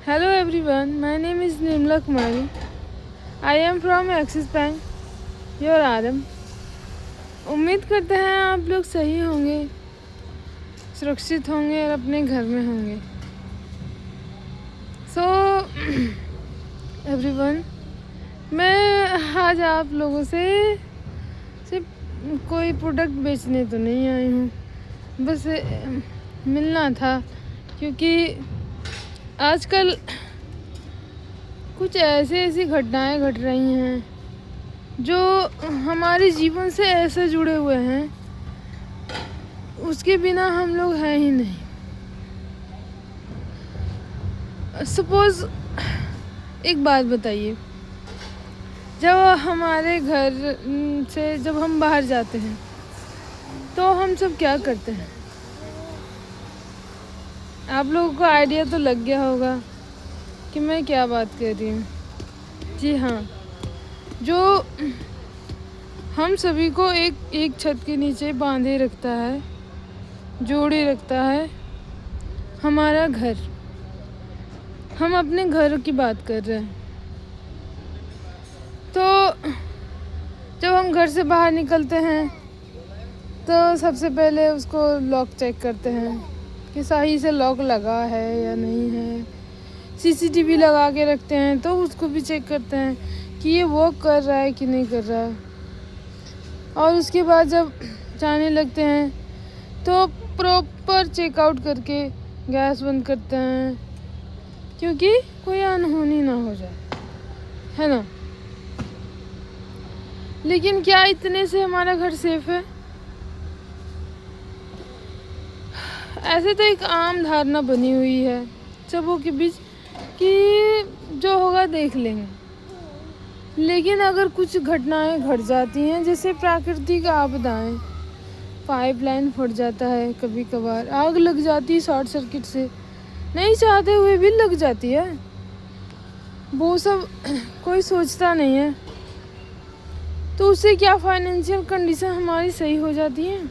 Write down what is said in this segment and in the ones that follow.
Hello everyone, my name is Nimla Kumari. I am from Axis Bank, your आदम। उम्मीद करते हैं आप लोग सही होंगे, सुरक्षित होंगे और अपने घर में होंगे। सो एवरीवन, मैं आज आप लोगों से सिर्फ कोई प्रोडक्ट बेचने तो नहीं आई हूँ, बस मिलना था, क्योंकि आजकल कुछ ऐसी घटनाएं घट रही हैं जो हमारे जीवन से ऐसे जुड़े हुए हैं, उसके बिना हम लोग हैं ही नहीं। सपोज एक बात बताइए, जब हमारे घर से जब हम बाहर जाते हैं तो हम सब क्या करते हैं? आप लोगों को आइडिया तो लग गया होगा कि मैं क्या बात कर रही हूँ। जी हाँ, जो हम सभी को एक छत के नीचे बांधे रखता है, जोड़े रखता है, हमारा घर। हम अपने घर की बात कर रहे हैं। तो जब हम घर से बाहर निकलते हैं तो सबसे पहले उसको लॉक चेक करते हैं कि सही से लॉक लगा है या नहीं है। सीसीटीवी लगा के रखते हैं तो उसको भी चेक करते हैं कि ये वर्क कर रहा है कि नहीं कर रहा है। और उसके बाद जब जाने लगते हैं तो प्रॉपर चेकआउट करके गैस बंद करते हैं, क्योंकि कोई अनहोनी ना हो जाए, है ना। लेकिन क्या इतने से हमारा घर सेफ है? ऐसे तो एक आम धारणा बनी हुई है सबों के बीच कि जो होगा देख लेंगे। लेकिन अगर कुछ घटनाएं घट जाती हैं, जैसे प्राकृतिक आपदाएं, पाइपलाइन फट जाता है, कभी कभार आग लग जाती है शॉर्ट सर्किट से, नहीं चाहते हुए भी लग जाती है, वो सब कोई सोचता नहीं है। तो उससे क्या फाइनेंशियल कंडीशन हमारी सही हो जाती है?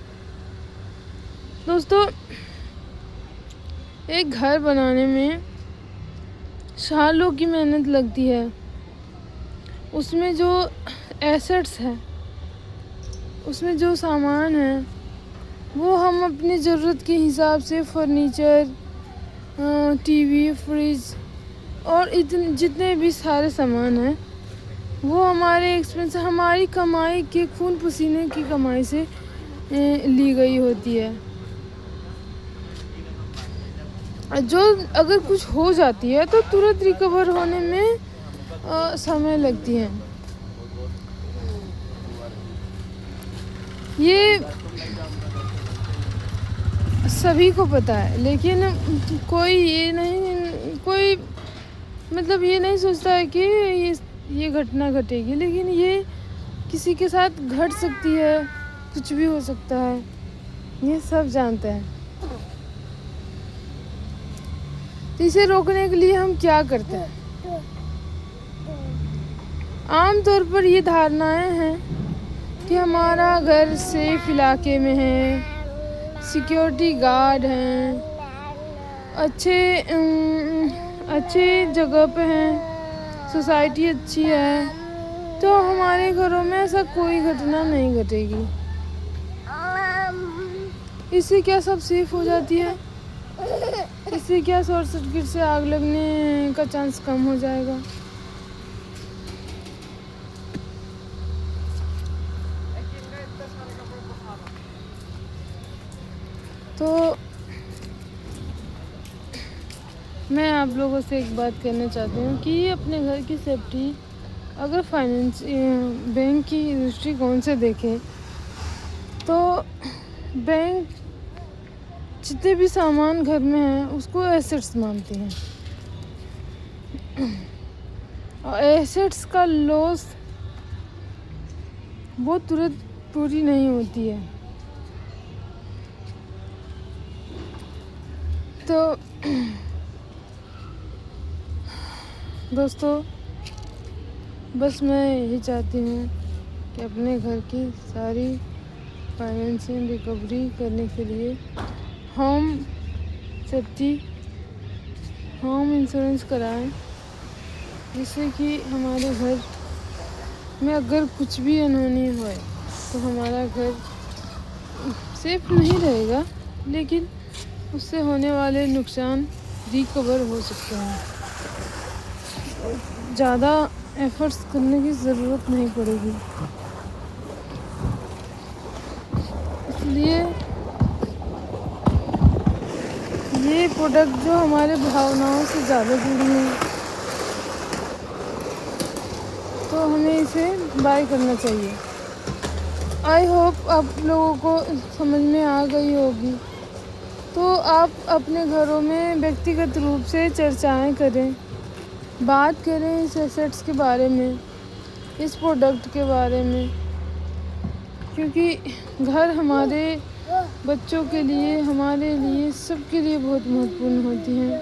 दोस्तों, एक घर बनाने में सालों की मेहनत लगती है। उसमें जो एसेट्स है, उसमें जो सामान है, वो हम अपनी ज़रूरत के हिसाब से फर्नीचर, टीवी, फ्रिज और जितने भी सारे सामान हैं, वो हमारे एक्सपेंस, हमारी कमाई के खून पसीने की कमाई से ली गई होती है। जो अगर कुछ हो जाती है तो तुरंत रिकवर होने में समय लगती है। ये सभी को पता है, लेकिन कोई मतलब ये नहीं सोचता है कि ये घटना घटेगी, लेकिन ये किसी के साथ घट सकती है, कुछ भी हो सकता है, ये सब जानते हैं। तो इसे रोकने के लिए हम क्या करते हैं? आमतौर पर ये धारणाएं हैं कि हमारा घर सेफ इलाके में है, सिक्योरिटी गार्ड हैं, अच्छे जगह पे हैं, सोसाइटी अच्छी है, तो हमारे घरों में ऐसा कोई घटना नहीं घटेगी। इससे क्या सब सेफ हो जाती है? इससे क्या शॉर्ट सर्किट से आग लगने का चांस कम हो जाएगा? तो मैं आप लोगों से एक बात कहना चाहती हूँ कि अपने घर की सेफ्टी अगर बैंक की दृष्टिकोण से देखें तो बैंक जितने भी सामान घर में हैं उसको एसेट्स मानते हैं, और एसेट्स का लॉस वो तुरंत पूरी नहीं होती है। तो दोस्तों, बस मैं यही चाहती हूँ कि अपने घर की सारी फाइनेंशियल रिकवरी करने के लिए होम सेफ्टी होम इंश्योरेंस कराएं, जिससे कि हमारे घर में अगर कुछ भी अनहोनी होए तो हमारा घर सेफ नहीं रहेगा, लेकिन उससे होने वाले नुकसान रिकवर हो सकते हैं। ज़्यादा एफर्ट्स करने की ज़रूरत नहीं पड़ेगी। इसलिए ये प्रोडक्ट जो हमारे भावनाओं से ज़्यादा जुड़ी है, तो हमें इसे बाय करना चाहिए। आई होप आप लोगों को समझ में आ गई होगी। तो आप अपने घरों में व्यक्तिगत रूप से चर्चाएं करें, बात करें इस एसेट्स के बारे में, इस प्रोडक्ट के बारे में, क्योंकि घर हमारे बच्चों के लिए, हमारे लिए, सबके लिए बहुत महत्वपूर्ण होती हैं।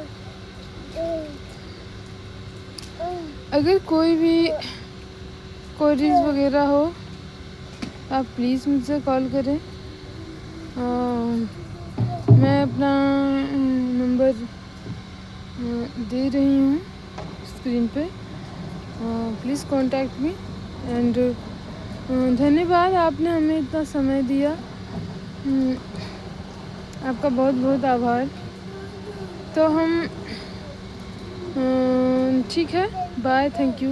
अगर कोई भी क्वेरीज वगैरह हो, आप प्लीज़ मुझसे कॉल करें। मैं अपना नंबर दे रही हूँ स्क्रीन पे, प्लीज़ कांटेक्ट मी। एंड धन्यवाद, आपने हमें इतना समय दिया। आपका बहुत बहुत आभार। तो हम ठीक है, बाय, थैंक यू।